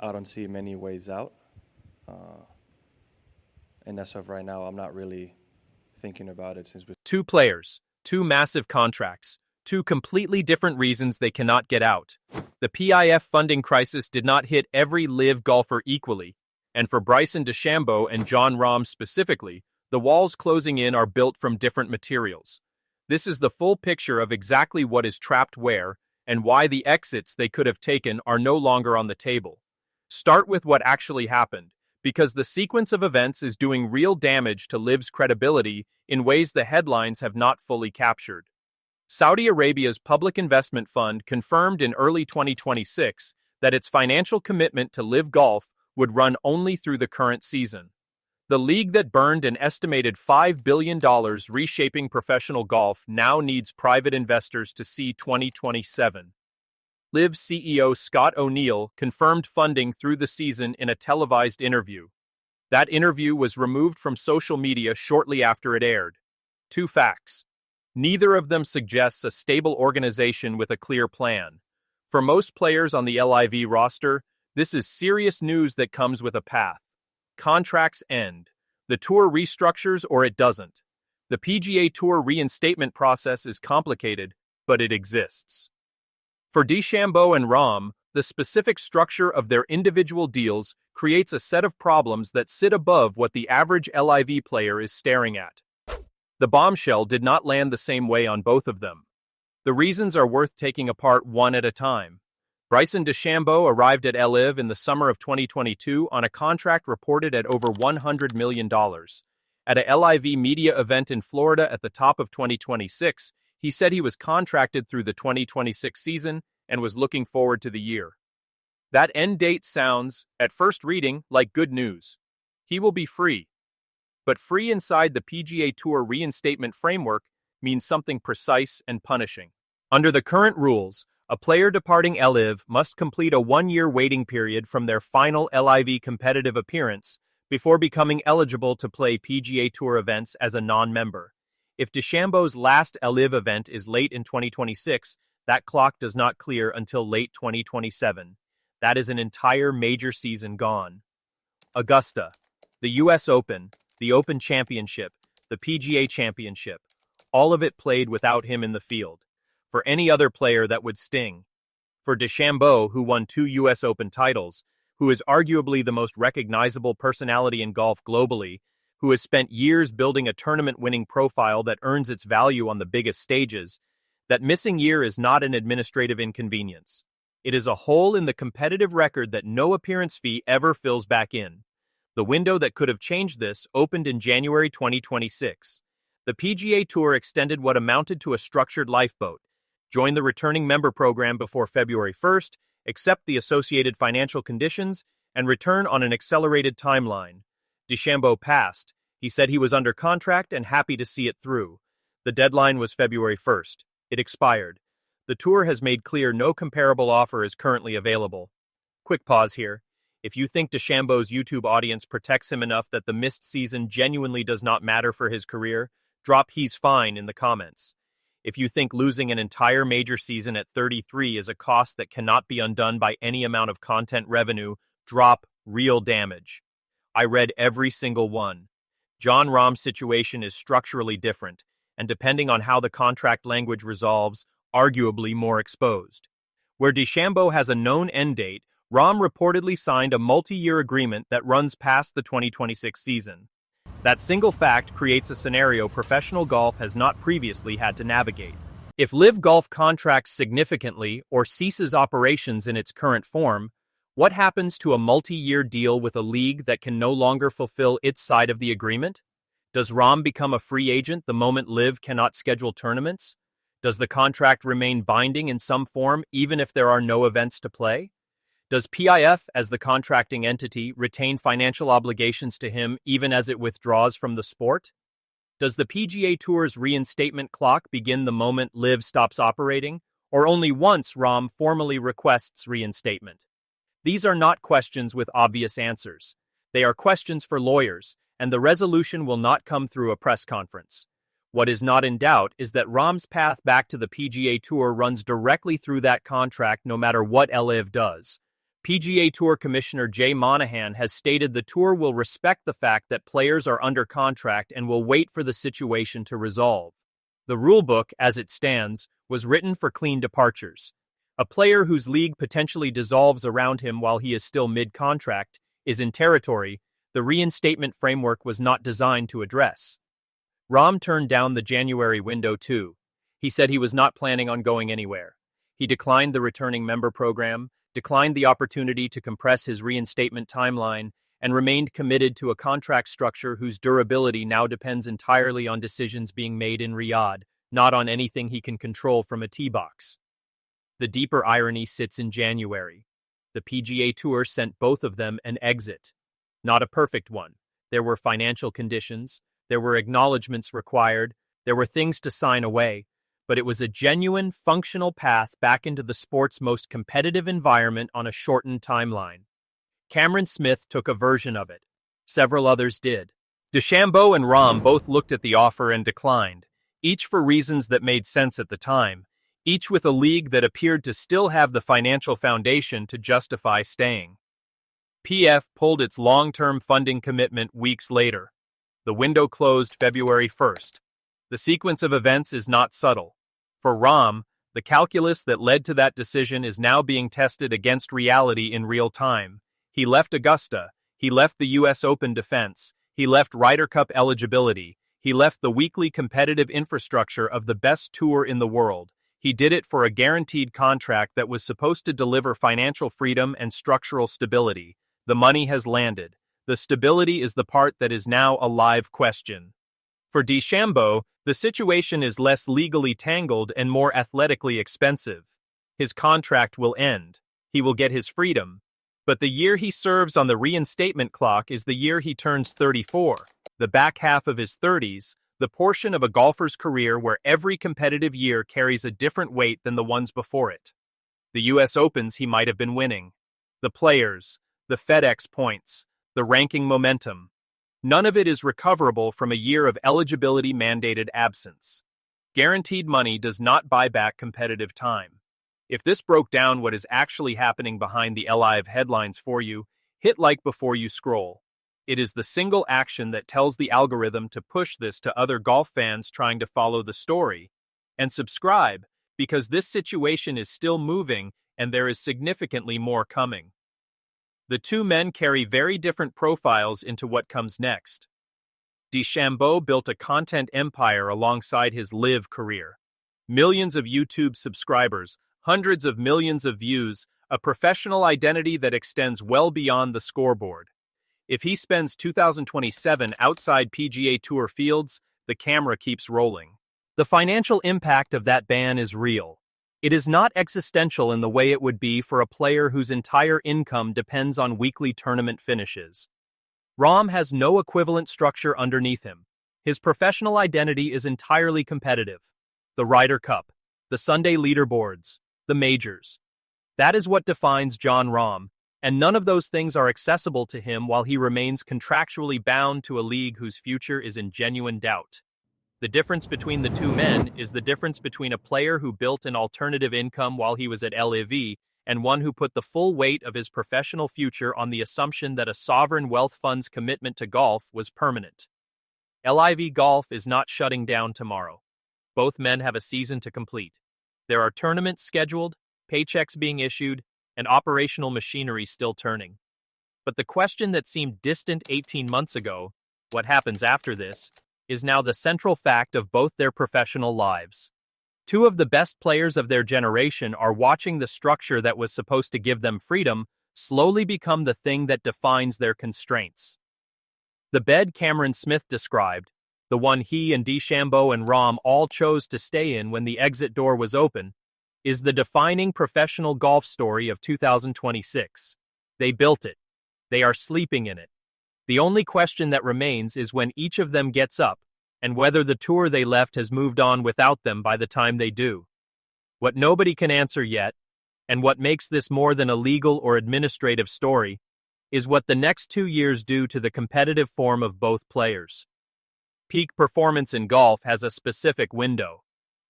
I don't see many ways out. And as of right now, I'm not really thinking about it since we... Two players, two massive contracts, two completely different reasons they cannot get out. The PIF funding crisis did not hit every LIV golfer equally, and for Bryson DeChambeau and Jon Rahm specifically, the walls closing in are built from different materials. This is the full picture of exactly what is trapped where, and why the exits they could have taken are no longer on the table. Start with what actually happened, because the sequence of events is doing real damage to LIV's credibility in ways the headlines have not fully captured. Saudi Arabia's Public Investment Fund confirmed in early 2026 that its financial commitment to LIV Golf would run only through the current season. The league that burned an estimated $5 billion reshaping professional golf now needs private investors to see 2027. LIV CEO Scott O'Neill confirmed funding through the season in a televised interview. That interview was removed from social media shortly after it aired. Two facts. Neither of them suggests a stable organization with a clear plan. For most players on the LIV roster, this is serious news that comes with a path. Contracts end. The tour restructures or it doesn't. The PGA Tour reinstatement process is complicated, but it exists. For DeChambeau and Rahm, the specific structure of their individual deals creates a set of problems that sit above what the average LIV player is staring at. The Bombshell did not land the same way on both of them. The reasons are worth taking apart one at a time. Bryson DeChambeau arrived at LIV in the summer of 2022 on a contract reported at over $100 million. At a LIV media event in Florida at the top of 2026, he said he was contracted through the 2026 season and was looking forward to the year. That end date sounds, at first reading, like good news. He will be free. But free inside the PGA Tour reinstatement framework means something precise and punishing. Under the current rules, a player departing LIV must complete a one-year waiting period from their final LIV competitive appearance before becoming eligible to play PGA Tour events as a non-member. If DeChambeau's last LIV event is late in 2026, that clock does not clear until late 2027. That is an entire major season gone. Augusta, the US Open, the Open Championship, the PGA Championship, all of it played without him in the field. For any other player that would sting. For DeChambeau, who won 2 US Open titles, who is arguably the most recognizable personality in golf globally, who has spent years building a tournament-winning profile that earns its value on the biggest stages, that missing year is not an administrative inconvenience. It is a hole in the competitive record that no appearance fee ever fills back in. The window that could have changed this opened in January 2026. The PGA Tour extended what amounted to a structured lifeboat. Join the returning member program before February 1st, accept the associated financial conditions, and return on an accelerated timeline. DeChambeau passed. He said he was under contract and happy to see it through. The deadline was February 1st. It expired. The tour has made clear no comparable offer is currently available. Quick pause here. If you think DeChambeau's YouTube audience protects him enough that the missed season genuinely does not matter for his career, drop "he's fine" in the comments. If you think losing an entire major season at 33 is a cost that cannot be undone by any amount of content revenue, drop "real damage." I read every single one. Jon Rahm's situation is structurally different, and depending on how the contract language resolves, arguably more exposed. Where DeChambeau has a known end date, Rahm reportedly signed a multi-year agreement that runs past the 2026 season. That single fact creates a scenario professional golf has not previously had to navigate. If LIV Golf contracts significantly or ceases operations in its current form, what happens to a multi-year deal with a league that can no longer fulfill its side of the agreement? Does Rahm become a free agent the moment LIV cannot schedule tournaments? Does the contract remain binding in some form even if there are no events to play? Does PIF, as the contracting entity, retain financial obligations to him even as it withdraws from the sport? Does the PGA Tour's reinstatement clock begin the moment LIV stops operating, or only once Rahm formally requests reinstatement? These are not questions with obvious answers. They are questions for lawyers, and the resolution will not come through a press conference. What is not in doubt is that Rahm's path back to the PGA Tour runs directly through that contract no matter what LIV does. PGA Tour Commissioner Jay Monahan has stated the tour will respect the fact that players are under contract and will wait for the situation to resolve. The rulebook, as it stands, was written for clean departures. A player whose league potentially dissolves around him while he is still mid-contract is in territory the reinstatement framework was not designed to address. Rahm turned down the January window too. He said he was not planning on going anywhere. He declined the returning member program, declined the opportunity to compress his reinstatement timeline, and remained committed to a contract structure whose durability now depends entirely on decisions being made in Riyadh, not on anything he can control from a tee box. The deeper irony sits in January. The PGA Tour sent both of them an exit. Not a perfect one. There were financial conditions, there were acknowledgments required, there were things to sign away, but it was a genuine, functional path back into the sport's most competitive environment on a shortened timeline. Cameron Smith took a version of it. Several others did. DeChambeau and Rahm both looked at the offer and declined, each for reasons that made sense at the time, each with a league that appeared to still have the financial foundation to justify staying. PF pulled its long-term funding commitment weeks later. The window closed February 1st. The sequence of events is not subtle. For Rahm, the calculus that led to that decision is now being tested against reality in real time. He left Augusta, he left the US Open defense, he left Ryder Cup eligibility, he left the weekly competitive infrastructure of the best tour in the world. He did it for a guaranteed contract that was supposed to deliver financial freedom and structural stability. The money has landed. The stability is the part that is now a live question. For DeChambeau, the situation is less legally tangled and more athletically expensive. His contract will end. He will get his freedom. But the year he serves on the reinstatement clock is the year he turns 34, the back half of his 30s, the portion of a golfer's career where every competitive year carries a different weight than the ones before it. The US Opens he might have been winning. The Players, the FedEx points, the ranking momentum. None of it is recoverable from a year of eligibility-mandated absence. Guaranteed money does not buy back competitive time. If this broke down what is actually happening behind the LIV headlines for you, hit like before you scroll. It is the single action that tells the algorithm to push this to other golf fans trying to follow the story. And subscribe, because this situation is still moving and there is significantly more coming. The two men carry very different profiles into what comes next. DeChambeau built a content empire alongside his LIV career. Millions of YouTube subscribers, hundreds of millions of views, a professional identity that extends well beyond the scoreboard. If he spends 2027 outside PGA Tour fields, the camera keeps rolling. The financial impact of that ban is real. It is not existential in the way it would be for a player whose entire income depends on weekly tournament finishes. Rahm has no equivalent structure underneath him. His professional identity is entirely competitive. The Ryder Cup, the Sunday leaderboards, the majors. That is what defines Jon Rahm, and none of those things are accessible to him while he remains contractually bound to a league whose future is in genuine doubt. The difference between the two men is the difference between a player who built an alternative income while he was at LIV and one who put the full weight of his professional future on the assumption that a sovereign wealth fund's commitment to golf was permanent. LIV Golf is not shutting down tomorrow. Both men have a season to complete. There are tournaments scheduled, paychecks being issued, and operational machinery still turning. But the question that seemed distant 18 months ago, what happens after this, is now the central fact of both their professional lives. Two of the best players of their generation are watching the structure that was supposed to give them freedom slowly become the thing that defines their constraints. The bed Cameron Smith described, the one he and DeChambeau and Rahm all chose to stay in when the exit door was open, is the defining professional golf story of 2026. They built it. They are sleeping in it. The only question that remains is when each of them gets up, and whether the tour they left has moved on without them by the time they do. What nobody can answer yet, and what makes this more than a legal or administrative story, is what the next 2 years do to the competitive form of both players. Peak performance in golf has a specific window.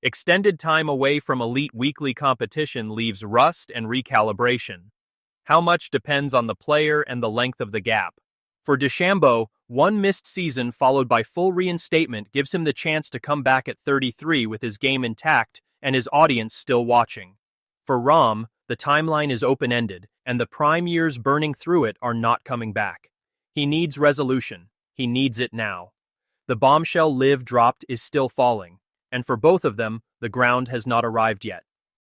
Extended time away from elite weekly competition leaves rust and recalibration. How much depends on the player and the length of the gap. For DeChambeau, one missed season followed by full reinstatement gives him the chance to come back at 33 with his game intact and his audience still watching. For Rahm, the timeline is open-ended, and the prime years burning through it are not coming back. He needs resolution. He needs it now. The bombshell LIV dropped is still falling, and for both of them, the ground has not arrived yet.